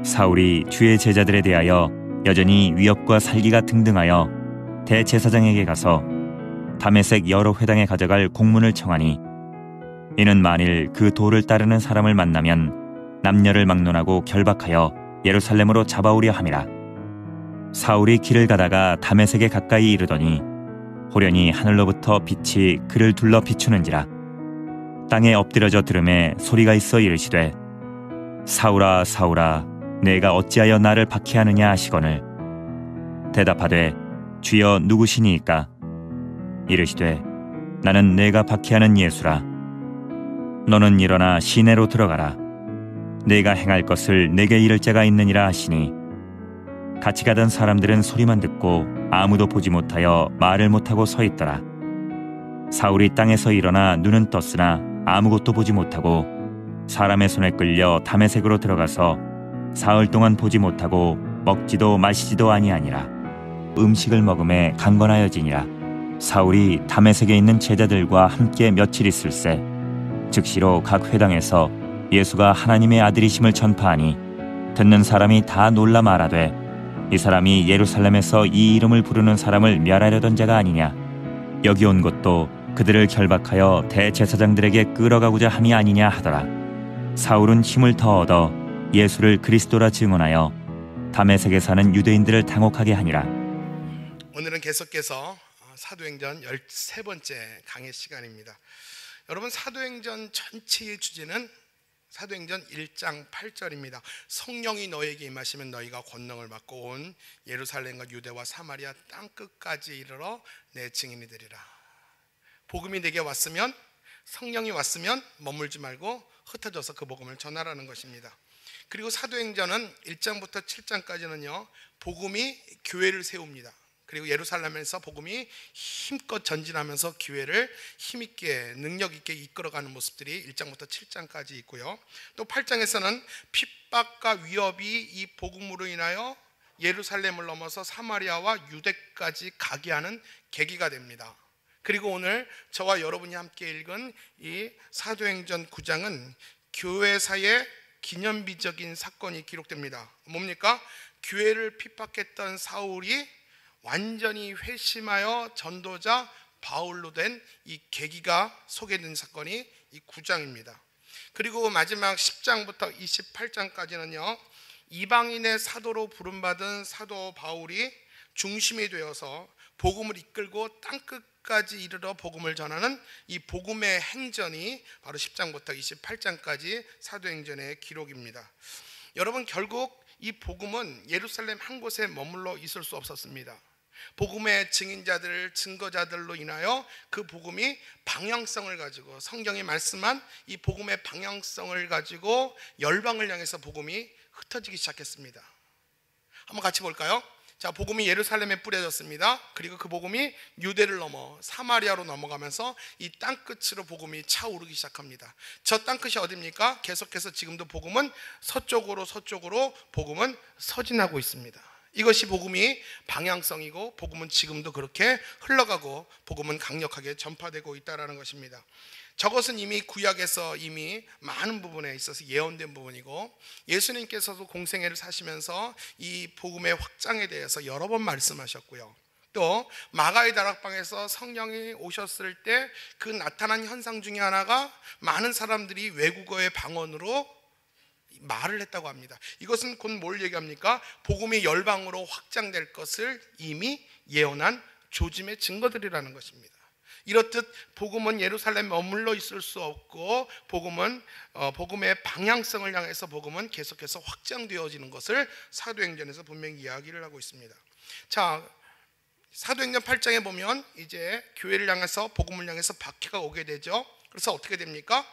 사울이 주의 제자들에 대하여 여전히 위협과 살기가 등등하여 대제사장에게 가서 다메섹 여러 회당에 가져갈 공문을 청하니, 이는 만일 그 도를 따르는 사람을 만나면 남녀를 막론하고 결박하여 예루살렘으로 잡아오려 함이라. 사울이 길을 가다가 다메섹에 가까이 이르더니 호련히 하늘로부터 빛이 그를 둘러 비추는지라. 땅에 엎드려져 들음에 소리가 있어 이르시되, 사울아 사울아 내가 어찌하여 나를 박해하느냐 하시거늘, 대답하되 주여 누구시니이까? 이르시되 나는 내가 박해하는 예수라. 너는 일어나 시내로 들어가라. 내가 행할 것을 내게 이를 자가 있느니라 하시니, 같이 가던 사람들은 소리만 듣고 아무도 보지 못하여 말을 못하고 서 있더라. 사울이 땅에서 일어나 눈은 떴으나 아무것도 보지 못하고 사람의 손에 끌려 다메섹으로 들어가서 사흘 동안 보지 못하고 먹지도 마시지도 아니하니라. 음식을 먹음에 강건하여지니라. 사울이 다메섹에 있는 제자들과 함께 며칠 있을새 즉시로 각 회당에서 예수가 하나님의 아들이심을 전파하니, 듣는 사람이 다 놀라 말하되, 이 사람이 예루살렘에서 이 이름을 부르는 사람을 멸하려던 자가 아니냐. 여기 온 것도 그들을 결박하여 대제사장들에게 끌어가고자 함이 아니냐 하더라. 사울은 힘을 더 얻어 예수를 그리스도라 증언하여 다메섹에 사는 유대인들을 당혹하게 하니라. 오늘은 계속해서 사도행전 13번째 강의 시간입니다. 여러분, 사도행전 전체의 주제는 사도행전 1장 8절입니다. 성령이 너에게 임하시면 너희가 권능을 받고 온 예루살렘과 유대와 사마리아 땅끝까지 이르러 내 증인이 되리라. 복음이 내게 왔으면, 성령이 왔으면 머물지 말고 흩어져서 그 복음을 전하라는 것입니다. 그리고 사도행전은 1장부터 7장까지는요 복음이 교회를 세웁니다. 그리고 예루살렘에서 복음이 힘껏 전진하면서 교회를 힘있게 능력있게 이끌어가는 모습들이 1장부터 7장까지 있고요. 또 8장에서는 핍박과 위협이 이 복음으로 인하여 예루살렘을 넘어서 사마리아와 유대까지 가게 하는 계기가 됩니다. 그리고 오늘 저와 여러분이 함께 읽은 이 사도행전 9장은 교회사의 기념비적인 사건이 기록됩니다. 뭡니까? 교회를 핍박했던 사울이 완전히 회심하여 전도자 바울로 된 이 계기가 소개된 사건이 이 9장입니다. 그리고 마지막 10장부터 28장까지는요 이방인의 사도로 부름받은 사도 바울이 중심이 되어서 복음을 이끌고 땅끝까지 이르러 복음을 전하는 이 복음의 행전이 바로 10장부터 28장까지 사도행전의 기록입니다. 여러분, 결국 이 복음은 예루살렘 한 곳에 머물러 있을 수 없었습니다. 복음의 증인자들, 증거자들로 인하여 그 복음이 방향성을 가지고, 성경이 말씀한 이 복음의 방향성을 가지고 열방을 향해서 복음이 흩어지기 시작했습니다. 한번 같이 볼까요? 자, 복음이 예루살렘에 뿌려졌습니다. 그리고 그 복음이 유대를 넘어 사마리아로 넘어가면서 이 땅끝으로 복음이 차오르기 시작합니다. 저 땅끝이 어디입니까? 계속해서 지금도 복음은 서쪽으로 복음은 서진하고 있습니다. 이것이 복음이 방향성이고, 복음은 지금도 그렇게 흘러가고, 복음은 강력하게 전파되고 있다는 것입니다. 저것은 이미 구약에서 이미 많은 부분에 있어서 예언된 부분이고, 예수님께서도 공생애를 사시면서 이 복음의 확장에 대해서 여러 번 말씀하셨고요. 또 마가의 다락방에서 성령이 오셨을 때 그 나타난 현상 중에 하나가 많은 사람들이 외국어의 방언으로 말을 했다고 합니다. 이것은 곧 뭘 얘기합니까? 복음이 열방으로 확장될 것을 이미 예언한 조짐의 증거들이라는 것입니다. 이렇듯 복음은 예루살렘에 머물러 있을 수 없고, 복음은 복음의 방향성을 향해서 복음은 계속해서 확장되어지는 것을 사도행전에서 분명히 이야기를 하고 있습니다. 자, 사도행전 8장에 보면 이제 교회를 향해서, 복음을 향해서 박해가 오게 되죠. 그래서 어떻게 됩니까?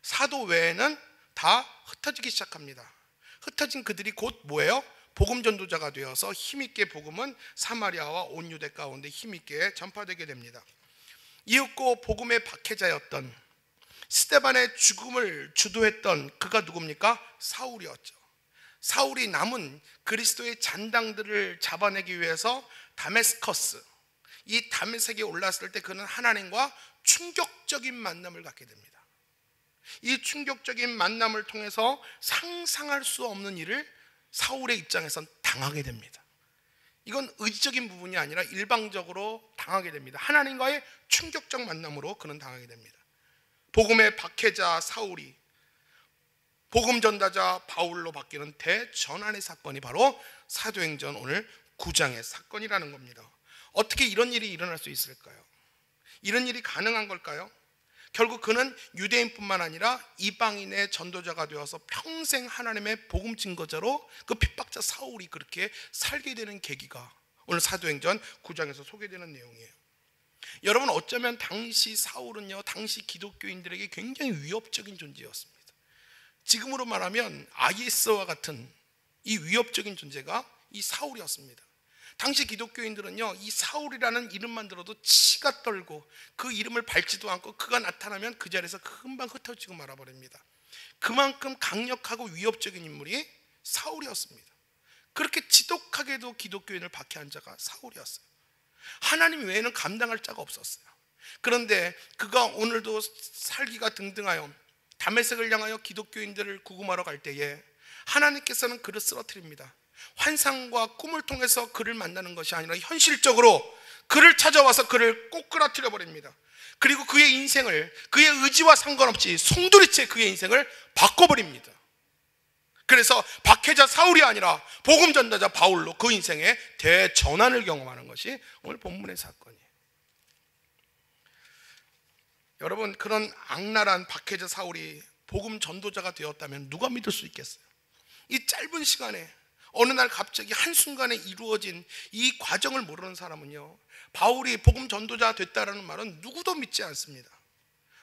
사도 외에는 다 흩어지기 시작합니다. 흩어진 그들이 곧 뭐예요? 복음 전도자가 되어서 힘있게 복음은 사마리아와 온 유대 가운데 힘있게 전파되게 됩니다. 이윽고 복음의 박해자였던 스데반의 죽음을 주도했던 그가 누굽니까? 사울이었죠. 사울이 남은 그리스도의 잔당들을 잡아내기 위해서 다메스커스, 이 다메섹에 올랐을 때 그는 하나님과 충격적인 만남을 갖게 됩니다. 이 충격적인 만남을 통해서 상상할 수 없는 일을 사울의 입장에선 당하게 됩니다. 이건 의지적인 부분이 아니라 일방적으로 당하게 됩니다. 하나님과의 충격적 만남으로 그는 당하게 됩니다. 복음의 박해자 사울이 복음 전달자 바울로 바뀌는 대전환의 사건이 바로 사도행전 오늘 9장의 사건이라는 겁니다. 어떻게 이런 일이 일어날 수 있을까요? 이런 일이 가능한 걸까요? 결국 그는 유대인뿐만 아니라 이방인의 전도자가 되어서 평생 하나님의 복음 증거자로 그 핍박자 사울이 그렇게 살게 되는 계기가 오늘 사도행전 9장에서 소개되는 내용이에요. 여러분, 어쩌면 당시 사울은요, 당시 기독교인들에게 굉장히 위협적인 존재였습니다. 지금으로 말하면 IS와 같은 이 위협적인 존재가 이 사울이었습니다. 당시 기독교인들은요, 이 사울이라는 이름만 들어도 치가 떨고 그 이름을 밟지도 않고 그가 나타나면 그 자리에서 금방 흩어지고 말아버립니다. 그만큼 강력하고 위협적인 인물이 사울이었습니다. 그렇게 지독하게도 기독교인을 박해한 자가 사울이었어요. 하나님 외에는 감당할 자가 없었어요. 그런데 그가 오늘도 살기가 등등하여 다메섹을 향하여 기독교인들을 구금하러 갈 때에 하나님께서는 그를 쓰러뜨립니다. 환상과 꿈을 통해서 그를 만나는 것이 아니라 현실적으로 그를 찾아와서 그를 꼬꾸라뜨려 버립니다. 그리고 그의 인생을 그의 의지와 상관없이 송두리째 그의 인생을 바꿔버립니다. 그래서 박해자 사울이 아니라 복음 전도자 바울로 그 인생의 대전환을 경험하는 것이 오늘 본문의 사건이에요. 여러분, 그런 악랄한 박해자 사울이 복음 전도자가 되었다면 누가 믿을 수 있겠어요? 이 짧은 시간에 어느 날 갑자기 한순간에 이루어진 이 과정을 모르는 사람은요, 바울이 복음 전도자 됐다라는 말은 누구도 믿지 않습니다.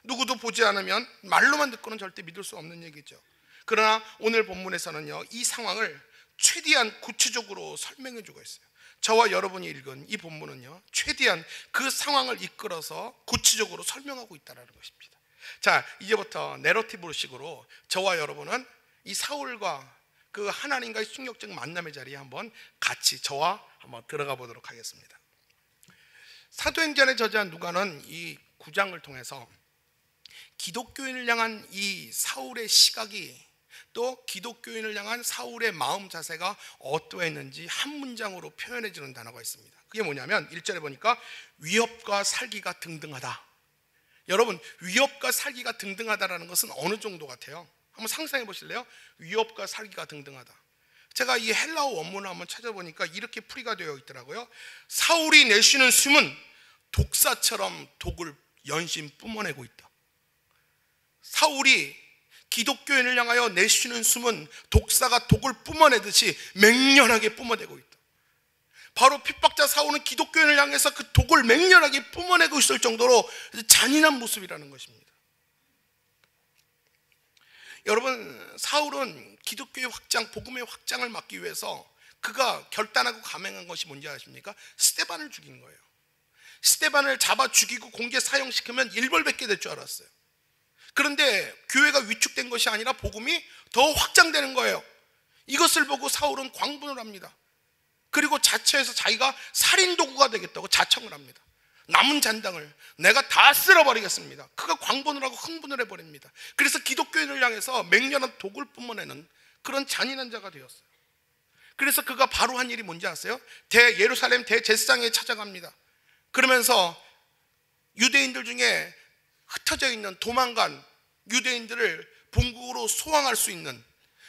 누구도 보지 않으면 말로만 듣고는 절대 믿을 수 없는 얘기죠. 그러나 오늘 본문에서는요, 이 상황을 최대한 구체적으로 설명해 주고 있어요. 저와 여러분이 읽은 이 본문은요, 최대한 그 상황을 이끌어서 구체적으로 설명하고 있다는 것입니다. 자, 이제부터 내러티브식으로 저와 여러분은 이 사울과 그 하나님과의 충격적 만남의 자리에 한번 같이 저와 한번 들어가 보도록 하겠습니다. 사도행전에 저자한 누가는 이 9장을 통해서 기독교인을 향한 이 사울의 시각이 또 기독교인을 향한 사울의 마음 자세가 어떠했는지 한 문장으로 표현해 주는 단어가 있습니다. 그게 뭐냐면 1절에 보니까 위협과 살기가 등등하다. 여러분, 위협과 살기가 등등하다라는 것은 어느 정도 같아요? 한번 상상해 보실래요? 위협과 살기가 등등하다. 제가 이 헬라어 원문을 한번 찾아보니까 이렇게 풀이가 되어 있더라고요. 사울이 내쉬는 숨은 독사처럼 독을 연신 뿜어내고 있다. 사울이 기독교인을 향하여 내쉬는 숨은 독사가 독을 뿜어내듯이 맹렬하게 뿜어내고 있다. 바로 핍박자 사울은 기독교인을 향해서 그 독을 맹렬하게 뿜어내고 있을 정도로 잔인한 모습이라는 것입니다. 여러분, 사울은 기독교의 확장, 복음의 확장을 막기 위해서 그가 결단하고 감행한 것이 뭔지 아십니까? 스데반을 죽인 거예요. 스데반을 잡아 죽이고 공개 사형시키면 일벌백계 될 줄 알았어요. 그런데 교회가 위축된 것이 아니라 복음이 더 확장되는 거예요. 이것을 보고 사울은 광분을 합니다. 그리고 자처해서 자기가 살인도구가 되겠다고 자청을 합니다. 남은 잔당을 내가 다 쓸어버리겠습니다. 그가 광분을 하고 흥분을 해버립니다. 그래서 기독교인을 향해서 맹렬한 독을 뿜어내는 그런 잔인한 자가 되었어요. 그래서 그가 바로 한 일이 뭔지 아세요? 예루살렘 대제사장에 찾아갑니다. 그러면서 유대인들 중에 흩어져 있는 도망간 유대인들을 본국으로 소환할 수 있는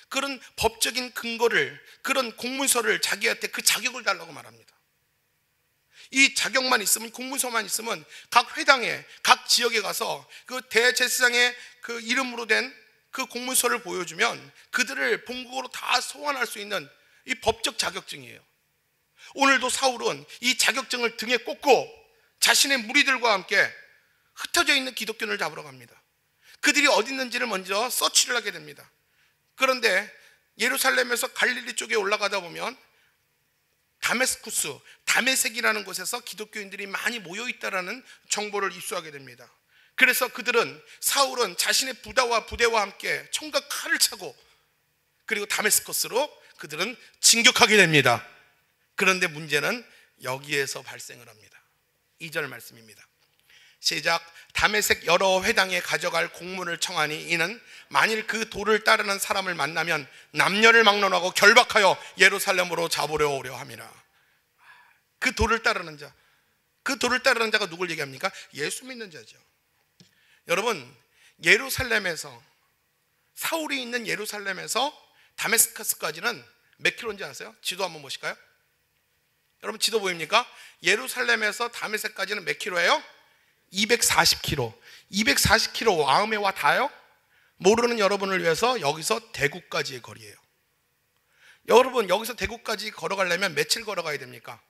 그런 법적인 근거를, 그런 공문서를 자기한테 그 자격을 달라고 말합니다. 이 자격만 있으면, 공문서만 있으면 각 회당에, 각 지역에 가서 그 대제사장의 그 이름으로 된 그 공문서를 보여주면 그들을 본국으로 다 소환할 수 있는 이 법적 자격증이에요. 오늘도 사울은 이 자격증을 등에 꽂고 자신의 무리들과 함께 흩어져 있는 기독교인을 잡으러 갑니다. 그들이 어디 있는지를 먼저 서치를 하게 됩니다. 그런데 예루살렘에서 갈릴리 쪽에 올라가다 보면 다메스쿠스, 다메섹이라는 곳에서 기독교인들이 많이 모여 있다라는 정보를 입수하게 됩니다. 그래서 사울은 자신의 부대와 함께 총과 칼을 차고 그리고 다메스커스로 그들은 진격하게 됩니다. 그런데 문제는 여기에서 발생을 합니다. 2절 말씀입니다. 시작. 다메섹 여러 회당에 가져갈 공문을 청하니 이는 만일 그 도를 따르는 사람을 만나면 남녀를 막론하고 결박하여 예루살렘으로 잡으려 오려 함이라. 그 도를 따르는 자, 그 도를 따르는 자가 누굴 얘기합니까? 예수 믿는 자죠. 여러분, 예루살렘에서, 사울이 있는 예루살렘에서 다메스커스까지는 몇 킬로인지 아세요? 지도 한번 보실까요? 여러분 지도 보입니까? 예루살렘에서 다메섹까지는 몇 킬로예요? 240km. 240km 와음에 와 닿아요? 모르는 여러분을 위해서 여기서 대구까지의 거리예요. 여러분 여기서 대구까지 걸어가려면 며칠 걸어가야 됩니까?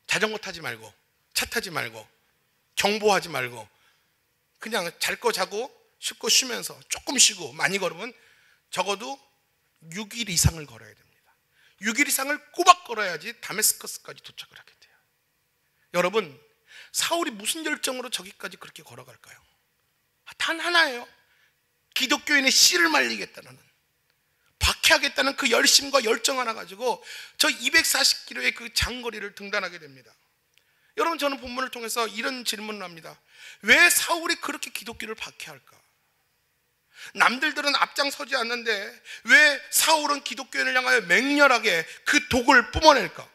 자전거 타지 말고, 차 타지 말고, 경보하지 말고, 그냥 잘 거 자고 쉴 거 쉬면서 조금 쉬고 많이 걸으면 적어도 6일 이상을 걸어야 됩니다. 6일 이상을 꼬박 걸어야지 다메스커스까지 도착을 하게 돼요. 여러분, 사울이 무슨 열정으로 저기까지 그렇게 걸어갈까요? 단 하나예요. 기독교인의 씨를 말리겠다는, 박해하겠다는 그 열심과 열정 하나 가지고 저 240km의 그 장거리를 등단하게 됩니다. 여러분, 저는 본문을 통해서 이런 질문을 합니다. 왜 사울이 그렇게 기독교를 박해할까? 남들들은 앞장서지 않는데 왜 사울은 기독교인을 향하여 맹렬하게 그 독을 뿜어낼까?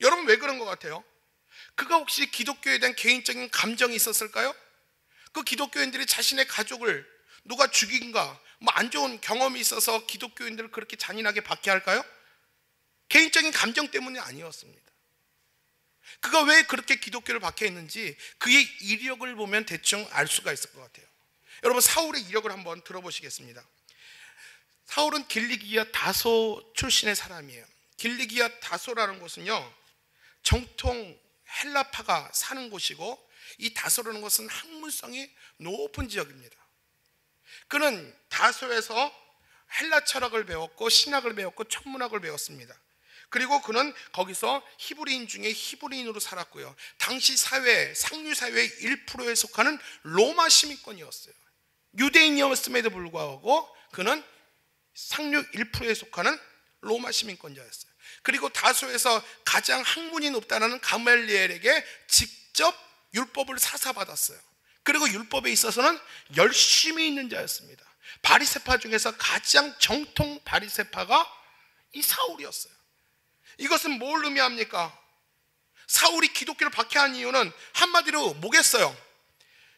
여러분, 왜 그런 것 같아요? 그가 혹시 기독교에 대한 개인적인 감정이 있었을까요? 그 기독교인들이 자신의 가족을 누가 죽인가, 뭐 안 좋은 경험이 있어서 기독교인들을 그렇게 잔인하게 박해할까요? 개인적인 감정 때문이 아니었습니다. 그가 왜 그렇게 기독교를 박해했는지 그의 이력을 보면 대충 알 수가 있을 것 같아요. 여러분, 사울의 이력을 한번 들어보시겠습니다. 사울은 길리기아 다소 출신의 사람이에요. 길리기아 다소라는 곳은요, 정통 헬라파가 사는 곳이고, 이 다소라는 곳은 학문성이 높은 지역입니다. 그는 다소에서 헬라 철학을 배웠고 신학을 배웠고 천문학을 배웠습니다. 그리고 그는 거기서 히브리인 중에 히브리인으로 살았고요. 당시 사회, 상류 사회의 1%에 속하는 로마 시민권이었어요. 유대인이었음에도 불구하고 그는 상류 1%에 속하는 로마 시민권자였어요. 그리고 다소에서 가장 학문이 높다는 가말리엘에게 직접 율법을 사사받았어요. 그리고 율법에 있어서는 열심히 있는 자였습니다. 바리새파 중에서 가장 정통 바리새파가 이 사울이었어요. 이것은 뭘 의미합니까? 사울이 기독교를 박해한 이유는 한마디로 뭐겠어요?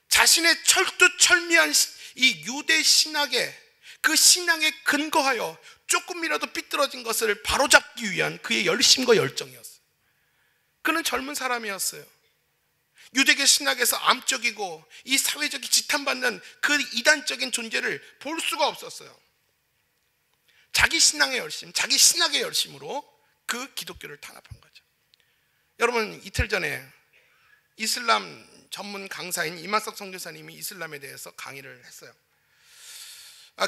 자신의 철두철미한 이 유대 신학에, 그 신앙에 근거하여 조금이라도 삐뚤어진 것을 바로잡기 위한 그의 열심과 열정이었어요. 그는 젊은 사람이었어요. 유대계 신학에서 암적이고 이 사회적인 지탄받는 그 이단적인 존재를 볼 수가 없었어요. 자기 신앙의 열심, 자기 신학의 열심으로 그 기독교를 탄압한 거죠. 여러분, 이틀 전에 이슬람 전문 강사인 이만석 선교사님이 이슬람에 대해서 강의를 했어요.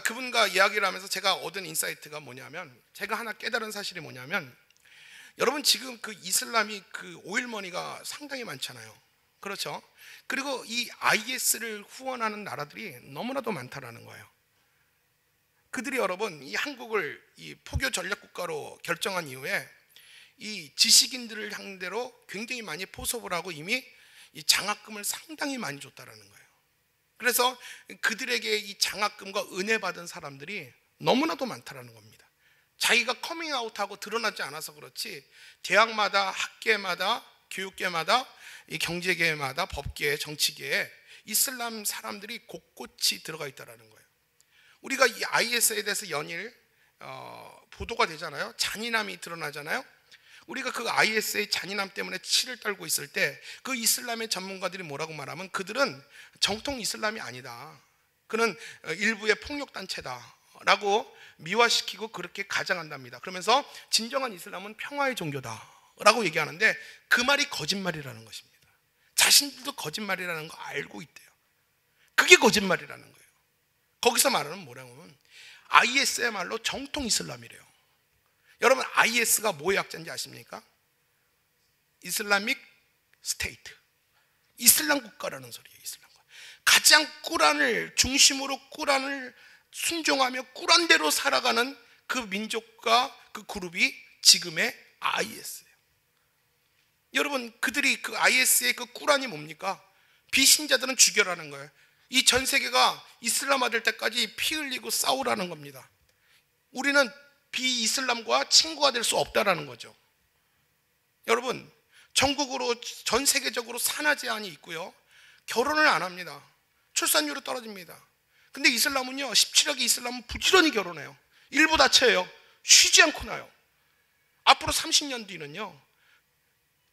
그분과 이야기를 하면서 제가 얻은 인사이트가 뭐냐면, 제가 하나 깨달은 사실이 뭐냐면, 여러분 지금 그 이슬람이 그 오일머니가 상당히 많잖아요. 그렇죠? 그리고 이 IS를 후원하는 나라들이 너무나도 많다라는 거예요. 그들이 여러분 이 한국을 이 포교 전략 국가로 결정한 이후에 이 지식인들을 상대로 굉장히 많이 포섭을 하고 이미 이 장학금을 상당히 많이 줬다라는 거예요. 그래서 그들에게 이 장학금과 은혜 받은 사람들이 너무나도 많다라는 겁니다. 자기가 커밍아웃하고 드러나지 않아서 그렇지 대학마다, 학계마다, 교육계마다, 이 경제계마다, 법계, 정치계에 이슬람 사람들이 곳곳이 들어가 있다라는 거예요. 우리가 이 IS에 대해서 연일 보도가 되잖아요. 잔인함이 드러나잖아요. 우리가 그 IS의 잔인함 때문에 치를 떨고 있을 때 그 이슬람의 전문가들이 뭐라고 말하면 그들은 정통 이슬람이 아니다, 그는 일부의 폭력단체다라고 미화시키고 그렇게 가장한답니다. 그러면서 진정한 이슬람은 평화의 종교다라고 얘기하는데 그 말이 거짓말이라는 것입니다. 자신들도 거짓말이라는 거 알고 있대요. 그게 거짓말이라는 거예요. 거기서 말하는 뭐라고 하면 IS의 말로 정통 이슬람이래요. 여러분, IS가 뭐의 약자인지 아십니까? 이슬라믹 스테이트, 이슬람 국가라는 소리예요. 이슬람 국가. 가장 꾸란을 중심으로 꾸란을 순종하며 꾸란대로 살아가는 그 민족과 그 그룹이 지금의 IS예요. 여러분, 그들이 그 IS의 그 꾸란이 뭡니까? 비신자들은 죽여라는 거예요. 이 전 세계가 이슬람화 될 때까지 피 흘리고 싸우라는 겁니다. 우리는 비이슬람과 친구가 될 수 없다라는 거죠. 여러분, 전국으로 전 세계적으로 산하 제한이 있고요, 결혼을 안 합니다. 출산율이 떨어집니다. 근데 이슬람은요, 17억의 이슬람은 부지런히 결혼해요. 일부 다쳐요. 쉬지 않고 나요. 앞으로 30년 뒤는요,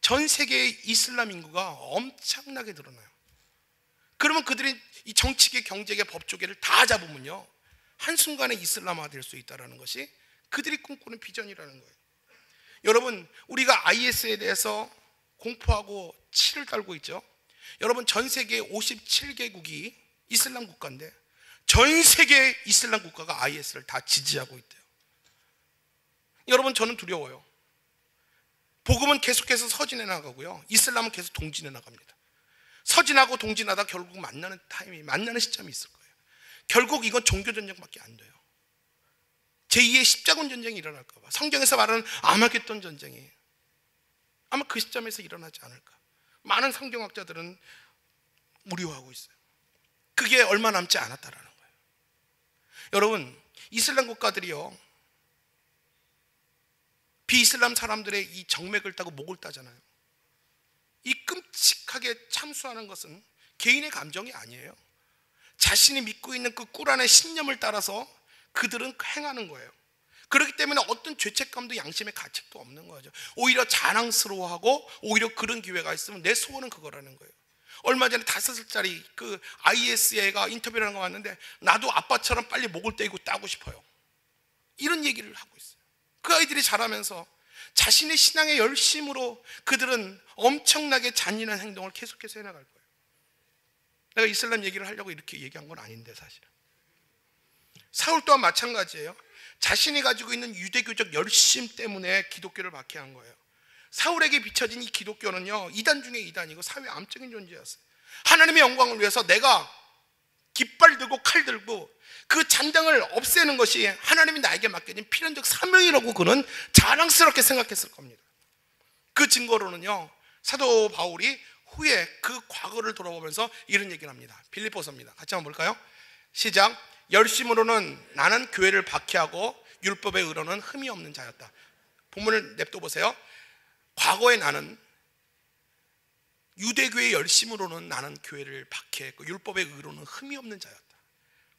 전 세계의 이슬람 인구가 엄청나게 늘어나요. 그러면 그들이 이 정치계, 경제계, 법조계를 다 잡으면요, 한순간에 이슬람화 될 수 있다는 것이 그들이 꿈꾸는 비전이라는 거예요. 여러분, 우리가 IS에 대해서 공포하고 치를 떨고 있죠. 여러분, 전 세계 57개국이 이슬람 국가인데 전 세계 이슬람 국가가 IS를 다 지지하고 있대요. 여러분, 저는 두려워요. 복음은 계속해서 서진해 나가고요, 이슬람은 계속 동진해 나갑니다. 서진하고 동진하다 결국 만나는 시점이 있을 거예요. 결국 이건 종교전쟁밖에 안 돼요. 제2의 십자군 전쟁이 일어날까 봐. 성경에서 말하는 아마겟돈 전쟁이 아마 그 시점에서 일어나지 않을까. 많은 성경학자들은 우려하고 있어요. 그게 얼마 남지 않았다라는 거예요. 여러분, 이슬람 국가들이요, 비이슬람 사람들의 이 정맥을 따고 목을 따잖아요. 이 끔찍하게 참수하는 것은 개인의 감정이 아니에요. 자신이 믿고 있는 그 꿀 안의 신념을 따라서 그들은 행하는 거예요. 그렇기 때문에 어떤 죄책감도 양심의 가책도 없는 거죠. 오히려 자랑스러워하고, 오히려 그런 기회가 있으면 내 소원은 그거라는 거예요. 얼마 전에 5살짜리 그 IS 애가 인터뷰를 하는 거 봤는데, 나도 아빠처럼 빨리 목을 떼고 따고 싶어요, 이런 얘기를 하고 있어요. 그 아이들이 자라면서 자신의 신앙의 열심으로 그들은 엄청나게 잔인한 행동을 계속해서 해나갈 거예요. 내가 이슬람 얘기를 하려고 이렇게 얘기한 건 아닌데, 사실은 사울 또한 마찬가지예요. 자신이 가지고 있는 유대교적 열심 때문에 기독교를 박해한 거예요. 사울에게 비춰진 이 기독교는요, 이단 중에 이단이고 사회 암적인 존재였어요. 하나님의 영광을 위해서 내가 깃발 들고 칼 들고 그 잔당을 없애는 것이 하나님이 나에게 맡겨진 필연적 사명이라고 그는 자랑스럽게 생각했을 겁니다. 그 증거로는요, 사도 바울이 후에 그 과거를 돌아보면서 이런 얘기를 합니다. 빌립보서입니다. 같이 한번 볼까요? 시작. 열심으로는 나는 교회를 박해하고 율법의 의로는 흠이 없는 자였다. 본문을 냅둬 보세요. 과거의 나는 유대교의 열심으로는 나는 교회를 박해했고 율법의 의로는 흠이 없는 자였다.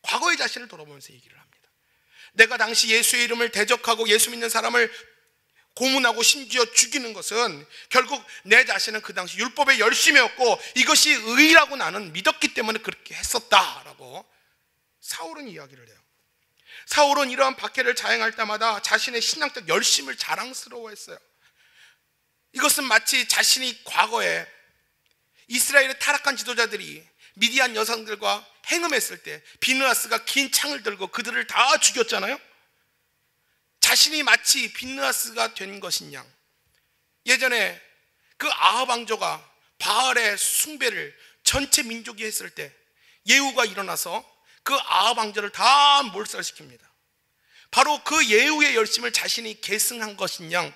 과거의 자신을 돌아보면서 얘기를 합니다. 내가 당시 예수의 이름을 대적하고 예수 믿는 사람을 고문하고 심지어 죽이는 것은 결국 내 자신은 그 당시 율법의 열심이었고 이것이 의라고 나는 믿었기 때문에 그렇게 했었다라고 사울은 이야기를 해요. 사울은 이러한 박해를 자행할 때마다 자신의 신앙적 열심을 자랑스러워했어요. 이것은 마치 자신이 과거에 이스라엘의 타락한 지도자들이 미디안 여성들과 행음했을 때 비느하스가 긴 창을 들고 그들을 다 죽였잖아요. 자신이 마치 비느하스가 된 것인 양, 예전에 그 아합 왕조가 바알의 숭배를 전체 민족이 했을 때 예후가 일어나서 그 아합 왕조를 다 몰살시킵니다. 바로 그 예후의 열심을 자신이 계승한 것인 양,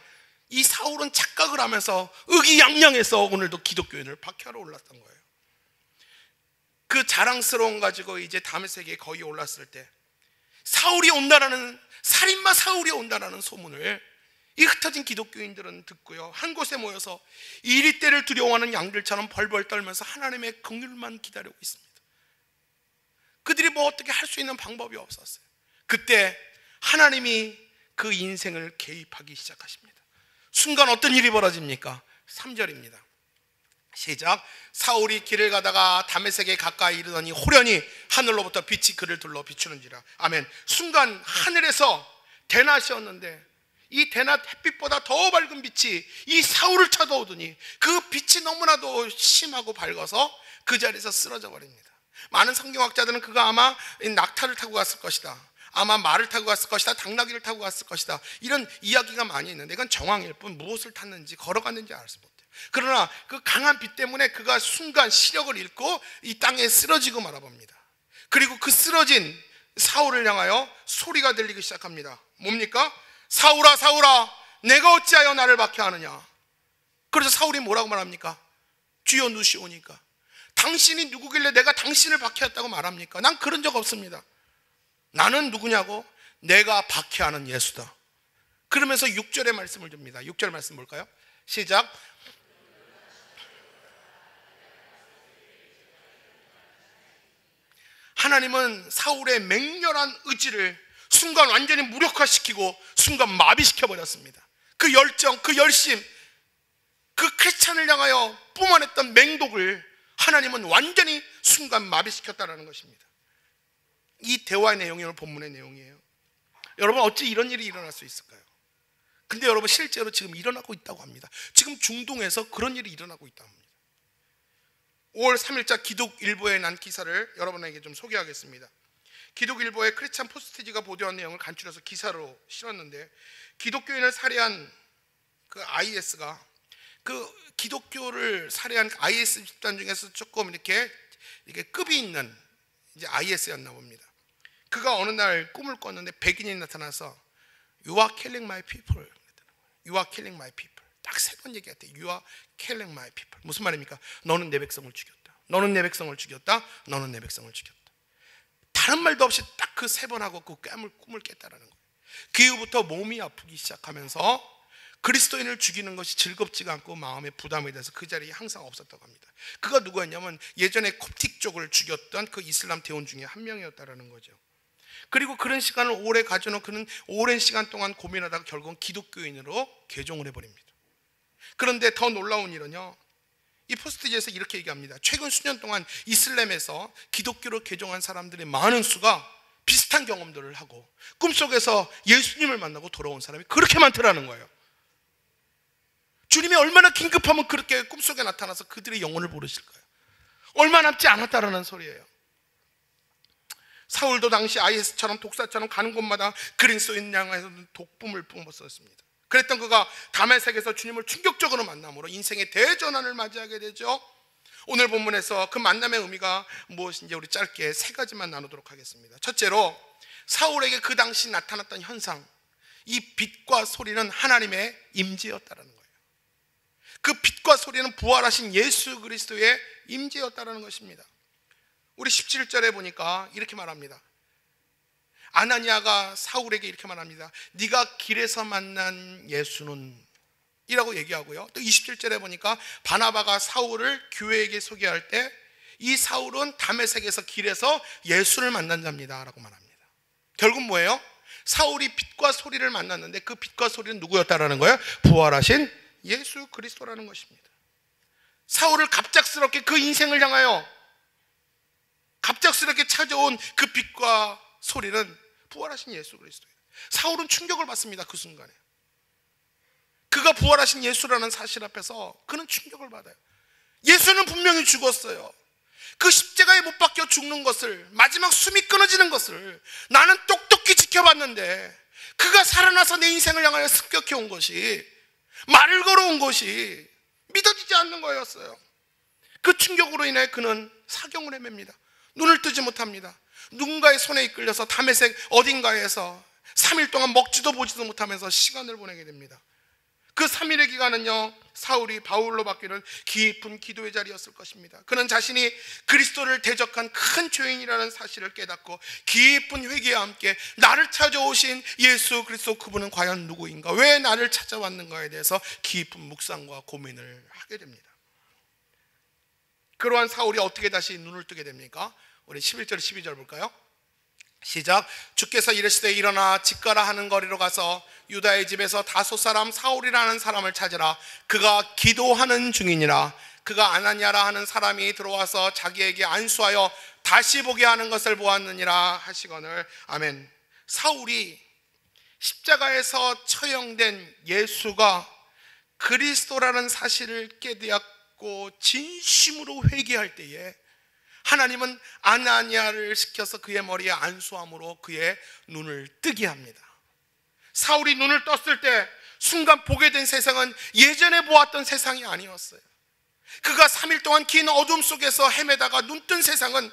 이 사울은 착각을 하면서 의기양양해서 오늘도 기독교인을 박해하러 올랐던 거예요. 그 자랑스러움 가지고 이제 다메섹에 거의 올랐을 때 사울이 온다라는, 살인마 사울이 온다라는 소문을 이 흩어진 기독교인들은 듣고요, 한 곳에 모여서 이리떼를 두려워하는 양들처럼 벌벌 떨면서 하나님의 긍휼만 기다리고 있습니다. 그들이 뭐 어떻게 할 수 있는 방법이 없었어요. 그때 하나님이 그 인생을 개입하기 시작하십니다. 순간 어떤 일이 벌어집니까? 3절입니다. 시작. 사울이 길을 가다가 다메섹에 가까이 이르더니 호련히 하늘로부터 빛이 그를 둘러 비추는지라. 아멘. 순간 하늘에서 대낮이었는데 이 대낮 햇빛보다 더 밝은 빛이 이 사울을 쳐다오더니 그 빛이 너무나도 심하고 밝아서 그 자리에서 쓰러져 버립니다. 많은 성경학자들은 그가 아마 낙타를 타고 갔을 것이다, 아마 말을 타고 갔을 것이다, 당나귀를 타고 갔을 것이다, 이런 이야기가 많이 있는데 이건 정황일 뿐 무엇을 탔는지 걸어갔는지 알 수 못해요. 그러나 그 강한 빛 때문에 그가 순간 시력을 잃고 이 땅에 쓰러지고 말아봅니다. 그리고 그 쓰러진 사울을 향하여 소리가 들리기 시작합니다. 뭡니까? 사울아 사울아 내가 어찌하여 나를 박해하느냐. 그래서 사울이 뭐라고 말합니까? 주여 누시오니까. 당신이 누구길래 내가 당신을 박해했다고 말합니까? 난 그런 적 없습니다. 나는 누구냐고? 내가 박해하는 예수다. 그러면서 6절의 말씀을 줍니다. 6절 말씀 볼까요? 시작. 하나님은 사울의 맹렬한 의지를 순간 완전히 무력화시키고 순간 마비시켜버렸습니다. 그 열정, 그 열심, 그 크리스찬을 향하여 뿜어냈던 맹독을 하나님은 완전히 순간 마비시켰다는 것입니다. 이 대화의 내용이 오늘 본문의 내용이에요. 여러분, 어찌 이런 일이 일어날 수 있을까요? 근데 여러분, 실제로 지금 일어나고 있다고 합니다. 지금 중동에서 그런 일이 일어나고 있다고 합니다. 5월 3일자 기독일보에 난 기사를 여러분에게 좀 소개하겠습니다. 기독일보의 크리스찬 포스티지가 보도한 내용을 간추려서 기사로 실었는데, 기독교인을 살해한 그 IS가 그 기독교를 살해한 IS 집단 중에서 조금 이렇게 급이 있는 이제 IS였나 봅니다. 그가 어느 날 꿈을 꿨는데 백인이 나타나서 You are killing my people. You are killing my people. 딱 3번 얘기했대. You are killing my people. 무슨 말입니까? 너는 내 백성을 죽였다. 너는 내 백성을 죽였다. 너는 내 백성을 죽였다. 다른 말도 없이 딱 그 3번 하고 그 꿈을 깼다라는 거예요. 그 이후부터 몸이 아프기 시작하면서 그리스도인을 죽이는 것이 즐겁지가 않고 마음의 부담이 돼서 그 자리에 항상 없었다고 합니다. 그가 누구였냐면 예전에 콥틱 쪽을 죽였던 그 이슬람 대원 중에 한 명이었다라는 거죠. 그리고 그런 시간을 오래 가져놓고 그는 오랜 시간 동안 고민하다가 결국은 기독교인으로 개종을 해버립니다. 그런데 더 놀라운 일은요, 이 포스트지에서 이렇게 얘기합니다. 최근 수년 동안 이슬람에서 기독교로 개종한 사람들의 많은 수가 비슷한 경험들을 하고 꿈속에서 예수님을 만나고 돌아온 사람이 그렇게 많더라는 거예요. 주님이 얼마나 긴급하면 그렇게 꿈속에 나타나서 그들의 영혼을 부르실까요? 얼마 남지 않았다라는 소리예요. 사울도 당시 IS처럼 독사처럼 가는 곳마다 그리스도인 향해서 독품을 뿜었었습니다. 그랬던 그가 다메섹에서 주님을 충격적으로 만남으로 인생의 대전환을 맞이하게 되죠. 오늘 본문에서 그 만남의 의미가 무엇인지 우리 짧게 3가지만 나누도록 하겠습니다. 첫째로, 사울에게 그 당시 나타났던 현상, 이 빛과 소리는 하나님의 임재였다라는 거예요. 그 빛과 소리는 부활하신 예수 그리스도의 임재였다라는 것입니다. 우리 17절에 보니까 이렇게 말합니다. 아나니아가 사울에게 이렇게 말합니다. 네가 길에서 만난 예수는 이라고 얘기하고요. 또 27절에 보니까 바나바가 사울을 교회에게 소개할 때 이 사울은 다메섹에서 길에서 예수를 만난 자입니다 라고 말합니다. 결국 뭐예요? 사울이 빛과 소리를 만났는데 그 빛과 소리는 누구였다라는 거예요? 부활하신 예수 그리스도라는 것입니다. 사울을 갑작스럽게 그 인생을 향하여 갑작스럽게 찾아온 그 빛과 소리는 부활하신 예수 그리스도예요. 사울은 충격을 받습니다. 그 순간에 그가 부활하신 예수라는 사실 앞에서 그는 충격을 받아요. 예수는 분명히 죽었어요. 그 십자가에 못 박혀 죽는 것을, 마지막 숨이 끊어지는 것을 나는 똑똑히 지켜봤는데 그가 살아나서 내 인생을 향하여 습격해 온 것이, 말을 걸어온 것이 믿어지지 않는 거였어요. 그 충격으로 인해 그는 사경을 헤맵니다. 눈을 뜨지 못합니다. 누군가의 손에 이끌려서 다메섹 어딘가에서 3일 동안 먹지도 보지도 못하면서 시간을 보내게 됩니다. 그 3일의 기간은요, 사울이 바울로 바뀌는 깊은 기도의 자리였을 것입니다. 그는 자신이 그리스도를 대적한 큰 죄인이라는 사실을 깨닫고 깊은 회개와 함께 나를 찾아오신 예수 그리스도, 그분은 과연 누구인가, 왜 나를 찾아왔는가에 대해서 깊은 묵상과 고민을 하게 됩니다. 그러한 사울이 어떻게 다시 눈을 뜨게 됩니까? 우리 11절 12절 볼까요? 시작. 주께서 이르시되 일어나 집 가라 하는 거리로 가서 유다의 집에서 다소 사람 사울이라는 사람을 찾으라. 그가 기도하는 중이니라. 그가 아나니아라 하는 사람이 들어와서 자기에게 안수하여 다시 보게 하는 것을 보았느니라 하시거늘. 아멘. 사울이 십자가에서 처형된 예수가 그리스도라는 사실을 깨닫고 진심으로 회개할 때에 하나님은 아나니아를 시켜서 그의 머리에 안수함으로 그의 눈을 뜨게 합니다. 사울이 눈을 떴을 때 순간 보게 된 세상은 예전에 보았던 세상이 아니었어요. 그가 3일 동안 긴 어둠 속에서 헤매다가 눈뜬 세상은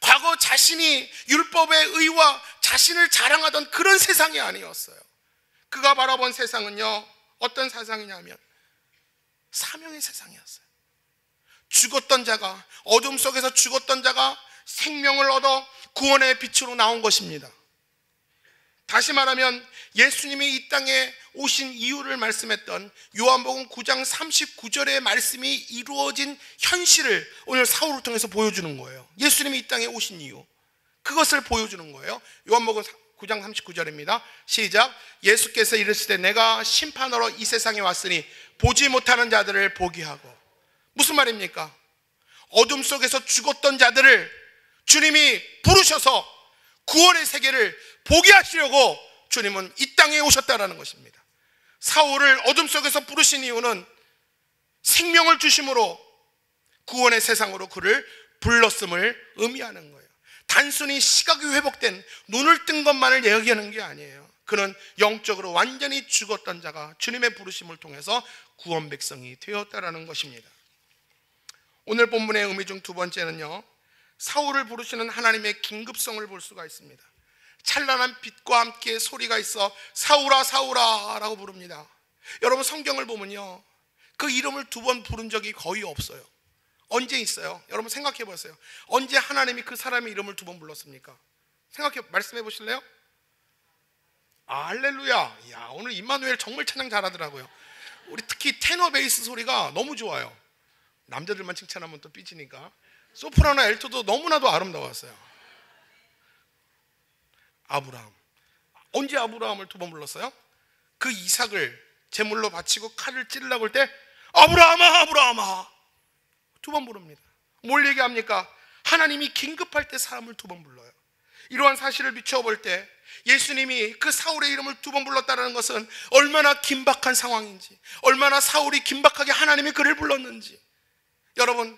과거 자신이 율법의 의와 자신을 자랑하던 그런 세상이 아니었어요. 그가 바라본 세상은요, 어떤 세상이냐면 사명의 세상이었어요. 죽었던 자가, 어둠 속에서 죽었던 자가 생명을 얻어 구원의 빛으로 나온 것입니다. 다시 말하면 예수님이 이 땅에 오신 이유를 말씀했던 요한복음 9장 39절의 말씀이 이루어진 현실을 오늘 사울을 통해서 보여주는 거예요. 예수님이 이 땅에 오신 이유, 그것을 보여주는 거예요. 요한복음 9장 39절입니다. 시작. 예수께서 이르시되 내가 심판하러 이 세상에 왔으니 보지 못하는 자들을 보게 하고. 무슨 말입니까? 어둠 속에서 죽었던 자들을 주님이 부르셔서 구원의 세계를 보게 하시려고 주님은 이 땅에 오셨다라는 것입니다. 사울을 어둠 속에서 부르신 이유는 생명을 주심으로 구원의 세상으로 그를 불렀음을 의미하는 거예요. 단순히 시각이 회복된 눈을 뜬 것만을 얘기하는 게 아니에요. 그는 영적으로 완전히 죽었던 자가 주님의 부르심을 통해서 구원 백성이 되었다라는 것입니다. 오늘 본문의 의미 중 두 번째는요, 사울을 부르시는 하나님의 긴급성을 볼 수가 있습니다. 찬란한 빛과 함께 소리가 있어 사울아 사울아 라고 부릅니다. 여러분 성경을 보면요, 그 이름을 두 번 부른 적이 거의 없어요. 언제 있어요? 여러분 생각해 보세요. 언제 하나님이 그 사람의 이름을 두 번 불렀습니까? 말씀해 보실래요? 할렐루야. 야, 오늘 임마누엘 정말 찬양 잘하더라고요. 우리 특히 테너 베이스 소리가 너무 좋아요. 남자들만 칭찬하면 또 삐지니까. 소프라노 엘토도 너무나도 아름다웠어요. 아브라함. 언제 아브라함을 두 번 불렀어요? 그 이삭을 제물로 바치고 칼을 찌르려고 할 때 아브라함아 아브라함아 두 번 부릅니다. 뭘 얘기합니까? 하나님이 긴급할 때 사람을 두 번 불러요. 이러한 사실을 비춰볼 때 예수님이 그 사울의 이름을 두 번 불렀다는 것은 얼마나 긴박한 상황인지, 얼마나 사울이 긴박하게 하나님이 그를 불렀는지. 여러분,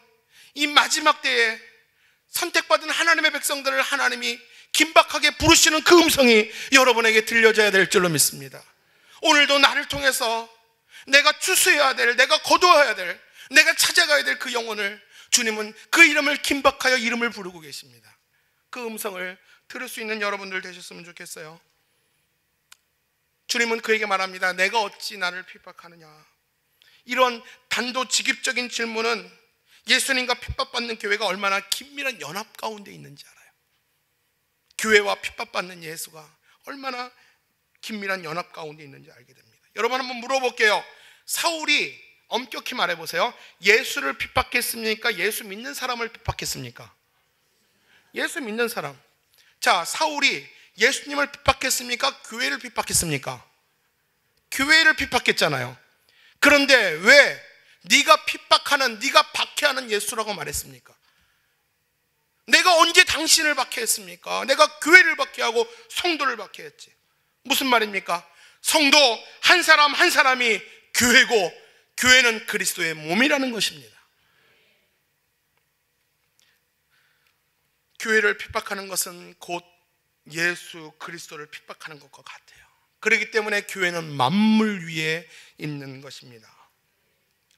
이 마지막 때에 선택받은 하나님의 백성들을 하나님이 긴박하게 부르시는 그 음성이 여러분에게 들려져야 될 줄로 믿습니다. 오늘도 나를 통해서 내가 추수해야 될, 내가 거두어야 될, 내가 찾아가야 될 그 영혼을 주님은 그 이름을 긴박하여 이름을 부르고 계십니다. 그 음성을 들을 수 있는 여러분들 되셨으면 좋겠어요. 주님은 그에게 말합니다. 내가 어찌 나를 핍박하느냐. 이런 단도직입적인 질문은 예수님과 핍박받는 교회가 얼마나 긴밀한 연합 가운데 있는지 알아요. 교회와 핍박받는 예수가 얼마나 긴밀한 연합 가운데 있는지 알게 됩니다. 여러분 한번 물어볼게요. 사울이 엄격히 말해보세요. 예수를 핍박했습니까? 예수 믿는 사람을 핍박했습니까? 예수 믿는 사람. 자, 사울이 예수님을 핍박했습니까? 교회를 핍박했습니까? 교회를 핍박했잖아요. 그런데 왜 네가 핍박하는, 네가 박해하는 예수라고 말했습니까? 내가 언제 당신을 박해했습니까? 내가 교회를 박해하고 성도를 박해했지. 무슨 말입니까? 성도 한 사람 한 사람이 교회고 교회는 그리스도의 몸이라는 것입니다. 교회를 핍박하는 것은 곧 예수 그리스도를 핍박하는 것과 같아요. 그렇기 때문에 교회는 만물 위에 있는 것입니다.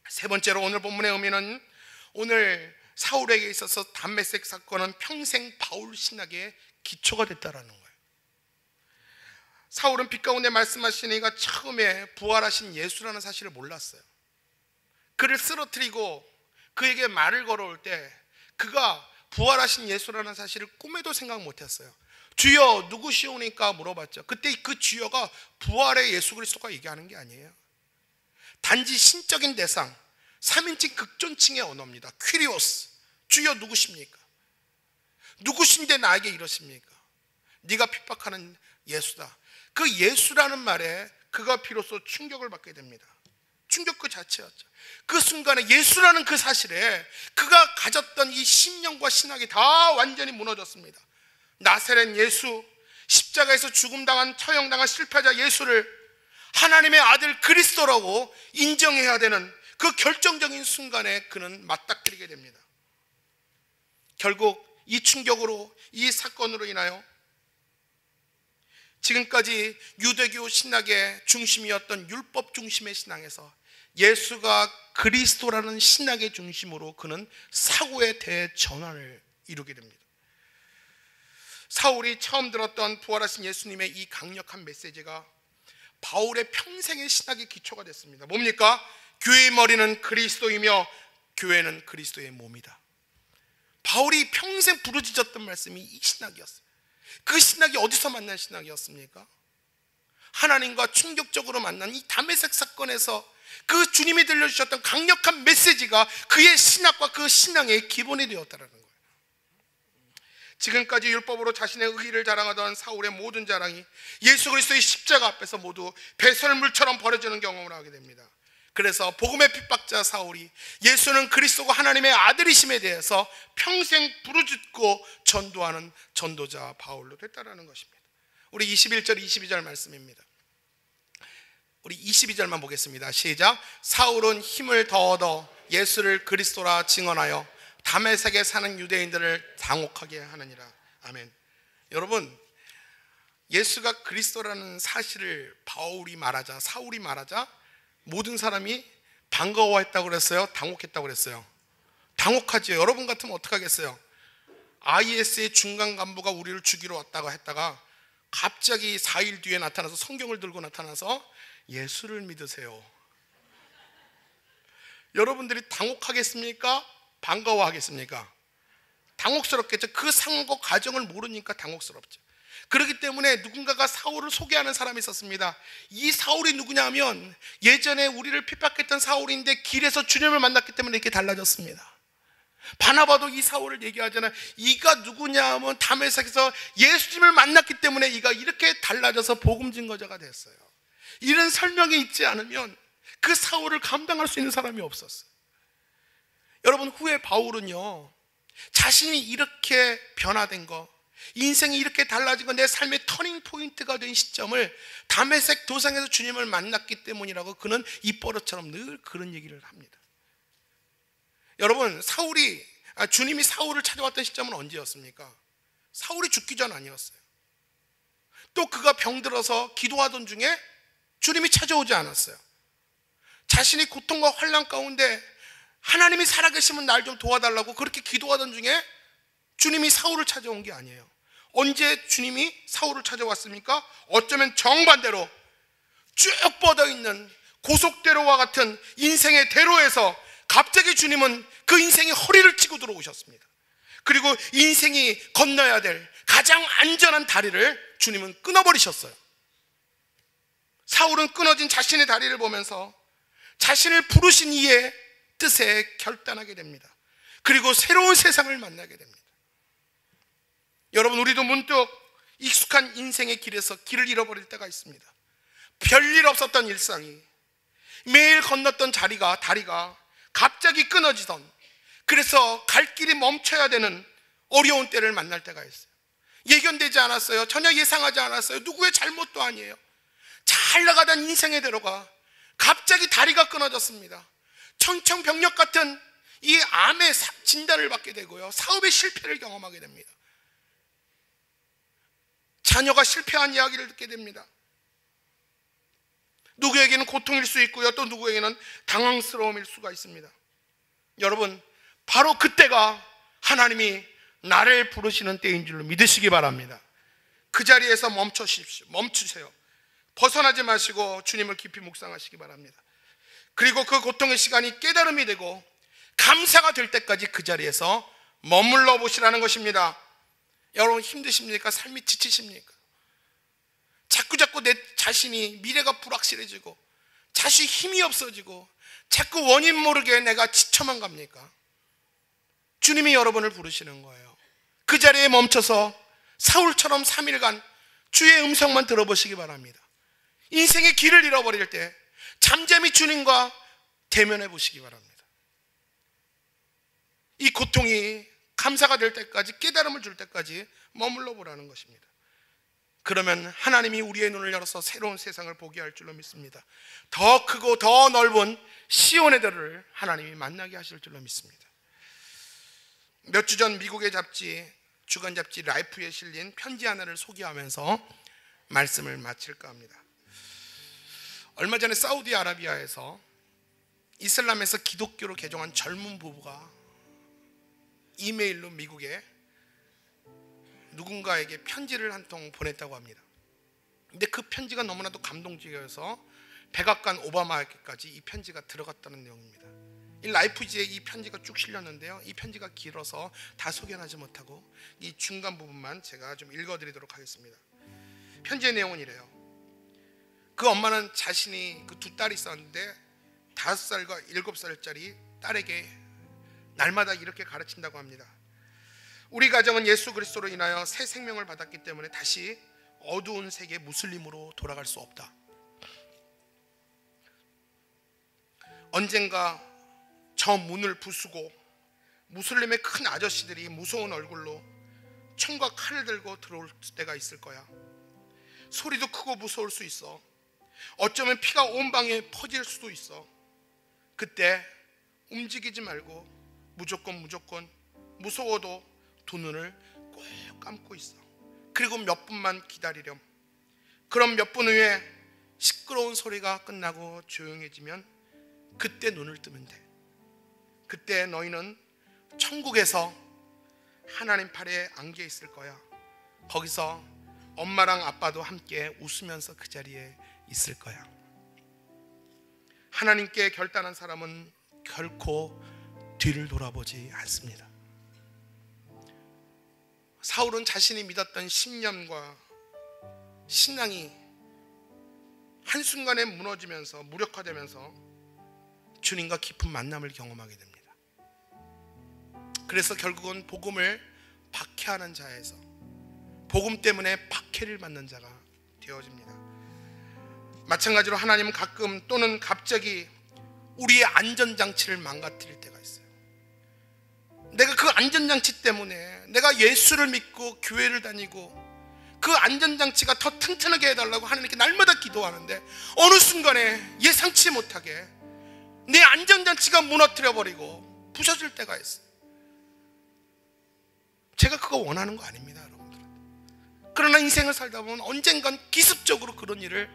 세 번째로 오늘 본문의 의미는 오늘 사울에게 있어서 담메색 사건은 평생 바울 신학의 기초가 됐다라는 거예요. 사울은 빛 가운데 말씀하시니까 처음에 부활하신 예수라는 사실을 몰랐어요. 그를 쓰러뜨리고 그에게 말을 걸어올 때 그가 부활하신 예수라는 사실을 꿈에도 생각 못했어요. 주여 누구시오니까 물어봤죠. 그때 그 주여가 부활의 예수 그리스도가 얘기하는 게 아니에요. 단지 신적인 대상, 3인칭 극존칭의 언어입니다. 퀴리오스, 주여 누구십니까? 누구신데 나에게 이러십니까? 네가 핍박하는 예수다. 그 예수라는 말에 그가 비로소 충격을 받게 됩니다. 충격 그 자체였죠. 그 순간에 예수라는 그 사실에 그가 가졌던 이 신념과 신학이 다 완전히 무너졌습니다. 나사렛 예수, 십자가에서 죽음당한 처형당한 실패자 예수를 하나님의 아들 그리스도라고 인정해야 되는 그 결정적인 순간에 그는 맞닥뜨리게 됩니다. 결국 이 충격으로, 이 사건으로 인하여 지금까지 유대교 신학의 중심이었던 율법 중심의 신앙에서 예수가 그리스도라는 신학의 중심으로 그는 사고의 대전환을 이루게 됩니다. 사울이 처음 들었던 부활하신 예수님의 이 강력한 메시지가 바울의 평생의 신학의 기초가 됐습니다. 뭡니까? 교회의 머리는 그리스도이며 교회는 그리스도의 몸이다. 바울이 평생 부르짖었던 말씀이 이 신학이었어요. 그 신학이 어디서 만난 신학이었습니까? 하나님과 충격적으로 만난 이 다메섹 사건에서 그 주님이 들려주셨던 강력한 메시지가 그의 신학과 그 신앙의 기본이 되었다는 거예요. 지금까지 율법으로 자신의 의의를 자랑하던 사울의 모든 자랑이 예수 그리스도의 십자가 앞에서 모두 배설물처럼 버려지는 경험을 하게 됩니다. 그래서 복음의 핍박자 사울이 예수는 그리스도가 하나님의 아들이심에 대해서 평생 부르짖고 전도하는 전도자 바울로 됐다라는 것입니다. 우리 21절 22절 말씀입니다. 우리 22절만 보겠습니다. 시작. 사울은 힘을 더 얻어 예수를 그리스도라 증언하여 다메섹에 사는 유대인들을 당혹하게 하느니라. 아멘. 여러분, 예수가 그리스도라는 사실을 바울이 말하자, 사울이 말하자 모든 사람이 반가워했다고 그랬어요? 당혹했다고 그랬어요? 당혹하죠. 여러분 같으면 어떡하겠어요? IS의 중간 간부가 우리를 죽이러 왔다고 했다가 갑자기 4일 뒤에 나타나서 성경을 들고 나타나서 예수를 믿으세요. 여러분들이 당혹하겠습니까? 반가워하겠습니까? 당혹스럽겠죠. 그 상황과 과정을 모르니까 당혹스럽죠. 그렇기 때문에 누군가가 사울을 소개하는 사람이 있었습니다. 이 사울이 누구냐 하면 예전에 우리를 핍박했던 사울인데 길에서 주님을 만났기 때문에 이렇게 달라졌습니다. 바나바도 이 사울을 얘기하잖아요. 이가 누구냐 하면 다메섹에서 예수님을 만났기 때문에 이가 이렇게 달라져서 복음 증거자가 됐어요. 이런 설명이 있지 않으면 그 사울을 감당할 수 있는 사람이 없었어요. 여러분, 후에 바울은요, 자신이 이렇게 변화된 거, 인생이 이렇게 달라진 건 내 삶의 터닝 포인트가 된 시점을 다메섹 도상에서 주님을 만났기 때문이라고 그는 입버릇처럼 늘 그런 얘기를 합니다. 여러분, 주님이 사울을 찾아왔던 시점은 언제였습니까? 사울이 죽기 전 아니었어요. 또 그가 병들어서 기도하던 중에 주님이 찾아오지 않았어요. 자신이 고통과 환난 가운데 하나님이 살아계시면 날 좀 도와달라고 그렇게 기도하던 중에 주님이 사울을 찾아온 게 아니에요. 언제 주님이 사울을 찾아왔습니까? 어쩌면 정반대로 쭉 뻗어있는 고속대로와 같은 인생의 대로에서 갑자기 주님은 그 인생의 허리를 치고 들어오셨습니다. 그리고 인생이 건너야 될 가장 안전한 다리를 주님은 끊어버리셨어요. 사울은 끊어진 자신의 다리를 보면서 자신을 부르신 이의 뜻에 결단하게 됩니다. 그리고 새로운 세상을 만나게 됩니다. 여러분, 우리도 문득 익숙한 인생의 길에서 길을 잃어버릴 때가 있습니다. 별일 없었던 일상이, 매일 건넜던 다리가 갑자기 끊어지던, 그래서 갈 길이 멈춰야 되는 어려운 때를 만날 때가 있어요. 예견되지 않았어요. 전혀 예상하지 않았어요. 누구의 잘못도 아니에요. 잘 나가던 인생의 대로가 갑자기 다리가 끊어졌습니다. 청천벽력 같은 이 암의 진단을 받게 되고요, 사업의 실패를 경험하게 됩니다. 자녀가 실패한 이야기를 듣게 됩니다. 누구에게는 고통일 수 있고요, 또 누구에게는 당황스러움일 수가 있습니다. 여러분, 바로 그때가 하나님이 나를 부르시는 때인 줄로 믿으시기 바랍니다. 그 자리에서 멈추세요. 벗어나지 마시고 주님을 깊이 묵상하시기 바랍니다. 그리고 그 고통의 시간이 깨달음이 되고 감사가 될 때까지 그 자리에서 머물러 보시라는 것입니다. 여러분, 힘드십니까? 삶이 지치십니까? 자꾸 내 자신이 미래가 불확실해지고 자신이 힘이 없어지고 자꾸 원인 모르게 내가 지쳐만 갑니까? 주님이 여러분을 부르시는 거예요. 그 자리에 멈춰서 사울처럼 3일간 주의 음성만 들어보시기 바랍니다. 인생의 길을 잃어버릴 때 잠잠히 주님과 대면해 보시기 바랍니다. 이 고통이 감사가 될 때까지, 깨달음을 줄 때까지 머물러 보라는 것입니다. 그러면 하나님이 우리의 눈을 열어서 새로운 세상을 보게 할 줄로 믿습니다. 더 크고 더 넓은 시온의 들을 하나님이 만나게 하실 줄로 믿습니다. 몇 주 전 미국의 주간 잡지 라이프에 실린 편지 하나를 소개하면서 말씀을 마칠까 합니다. 얼마 전에 사우디아라비아에서 이슬람에서 기독교로 개종한 젊은 부부가 이메일로 미국에 누군가에게 편지를 한 통 보냈다고 합니다. 근데 그 편지가 너무나도 감동적이어서 백악관 오바마에게까지 이 편지가 들어갔다는 내용입니다. 이 라이프지에 이 편지가 쭉 실렸는데요, 이 편지가 길어서 다 소개하지 못하고 이 중간 부분만 제가 좀 읽어드리도록 하겠습니다. 편지의 내용은 이래요. 그 엄마는 자신이 그 두 딸이 있었는데 5살과 7살짜리 딸에게 날마다 이렇게 가르친다고 합니다. 우리 가정은 예수 그리스도로 인하여 새 생명을 받았기 때문에 다시 어두운 세계 무슬림으로 돌아갈 수 없다. 언젠가 저 문을 부수고 무슬림의 큰 아저씨들이 무서운 얼굴로 총과 칼을 들고 들어올 때가 있을 거야. 소리도 크고 무서울 수 있어. 어쩌면 피가 온 방에 퍼질 수도 있어. 그때 움직이지 말고 무조건 무서워도 두 눈을 꼭 감고 있어. 그리고 몇 분만 기다리렴. 그럼 몇 분 후에 시끄러운 소리가 끝나고 조용해지면 그때 눈을 뜨면 돼. 그때 너희는 천국에서 하나님 팔에 안겨 있을 거야. 거기서 엄마랑 아빠도 함께 웃으면서 그 자리에 있을 거야. 하나님께 결단한 사람은 결코 뒤를 돌아보지 않습니다. 사울은 자신이 믿었던 신념과 신앙이 한순간에 무너지면서 무력화되면서 주님과 깊은 만남을 경험하게 됩니다. 그래서 결국은 복음을 박해하는 자에서 복음 때문에 박해를 받는 자가 되어집니다. 마찬가지로 하나님은 가끔 또는 갑자기 우리의 안전장치를 망가뜨릴 때가 있어요. 내가 그 안전장치 때문에 내가 예수를 믿고 교회를 다니고 그 안전장치가 더 튼튼하게 해달라고 하나님께 날마다 기도하는데 어느 순간에 예상치 못하게 내 안전장치가 무너뜨려버리고 부서질 때가 있어요. 제가 그거 원하는 거 아닙니다, 여러분들. 그러나 인생을 살다 보면 언젠간 기습적으로 그런 일을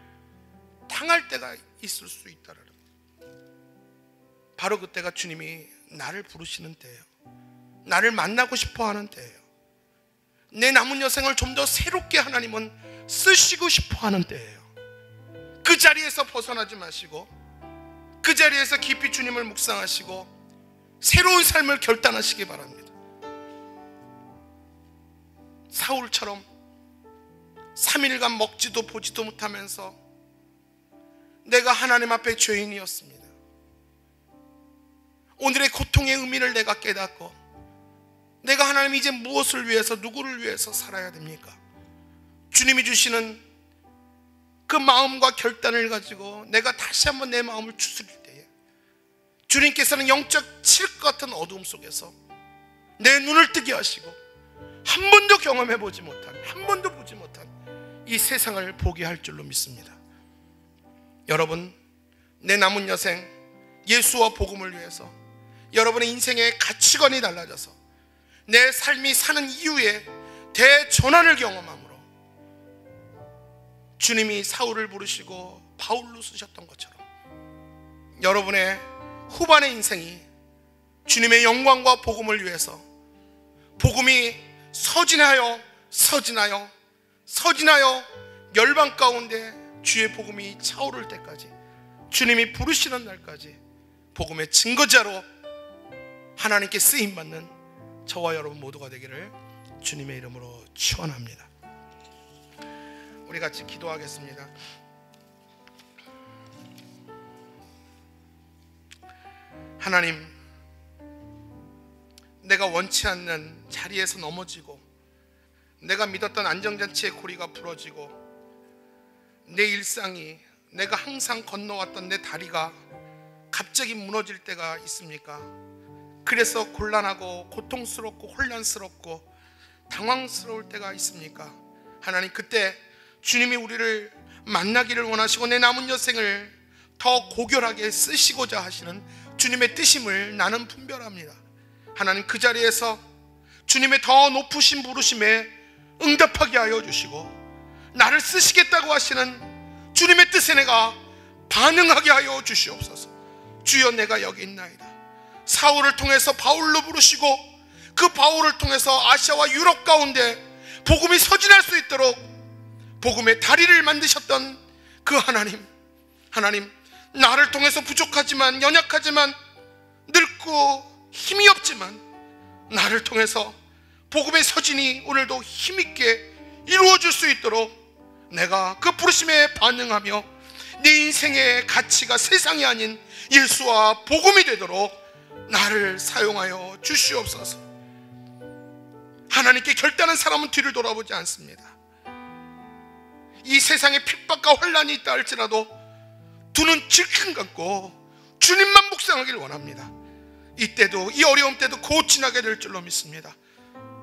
당할 때가 있을 수 있다는 거예요. 바로 그때가 주님이 나를 부르시는 때예요. 나를 만나고 싶어 하는 때예요. 내 남은 여생을 좀 더 새롭게 하나님은 쓰시고 싶어 하는 때예요. 그 자리에서 벗어나지 마시고 그 자리에서 깊이 주님을 묵상하시고 새로운 삶을 결단하시기 바랍니다. 사울처럼 3일간 먹지도 보지도 못하면서 내가 하나님 앞에 죄인이었습니다. 오늘의 고통의 의미를 내가 깨닫고 내가 하나님 이제 무엇을 위해서 누구를 위해서 살아야 됩니까? 주님이 주시는 그 마음과 결단을 가지고 내가 다시 한번 내 마음을 추스릴 때에 주님께서는 영적 칠것 같은 어두움 속에서 내 눈을 뜨게 하시고 한 번도 경험해 보지 못한, 한 번도 보지 못한 이 세상을 보게 할 줄로 믿습니다. 여러분, 내 남은 여생 예수와 복음을 위해서 여러분의 인생의 가치관이 달라져서 내 삶이 사는 이유에 대전환을 경험함으로 주님이 사울을 부르시고 바울로 쓰셨던 것처럼 여러분의 후반의 인생이 주님의 영광과 복음을 위해서 복음이 서진하여 열방 가운데 주의 복음이 차오를 때까지 주님이 부르시는 날까지 복음의 증거자로 하나님께 쓰임받는 저와 여러분 모두가 되기를 주님의 이름으로 축원합니다. 우리 같이 기도하겠습니다. 하나님, 내가 원치 않는 자리에서 넘어지고 내가 믿었던 안정장치의 고리가 부러지고 내 일상이 내가 항상 건너왔던 내 다리가 갑자기 무너질 때가 있습니까? 그래서 곤란하고 고통스럽고 혼란스럽고 당황스러울 때가 있습니까? 하나님, 그때 주님이 우리를 만나기를 원하시고 내 남은 여생을 더 고결하게 쓰시고자 하시는 주님의 뜻임을 나는 분별합니다. 하나님, 그 자리에서 주님의 더 높으신 부르심에 응답하게 하여 주시고 나를 쓰시겠다고 하시는 주님의 뜻에 내가 반응하게 하여 주시옵소서. 주여, 내가 여기 있나이다. 사울을 통해서 바울로 부르시고 그 바울을 통해서 아시아와 유럽 가운데 복음이 서진할 수 있도록 복음의 다리를 만드셨던 그 하나님, 나를 통해서 부족하지만 연약하지만 늙고 힘이 없지만 나를 통해서 복음의 서진이 오늘도 힘있게 이루어질 수 있도록 내가 그 부르심에 반응하며 내 인생의 가치가 세상이 아닌 예수와 복음이 되도록 나를 사용하여 주시옵소서. 하나님께 결단한 사람은 뒤를 돌아보지 않습니다. 이 세상에 핍박과 혼란이 있다 할지라도 두 눈 질끈 감고 주님만 묵상하길 원합니다. 이때도, 이 어려움 때도 곧 지나게 될 줄로 믿습니다.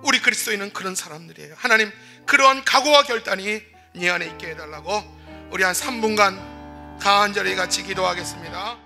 우리 그리스도인은 그런 사람들이에요. 하나님, 그러한 각오와 결단이 네 안에 있게 해달라고 우리 한 3분간 간절히 같이 기도하겠습니다.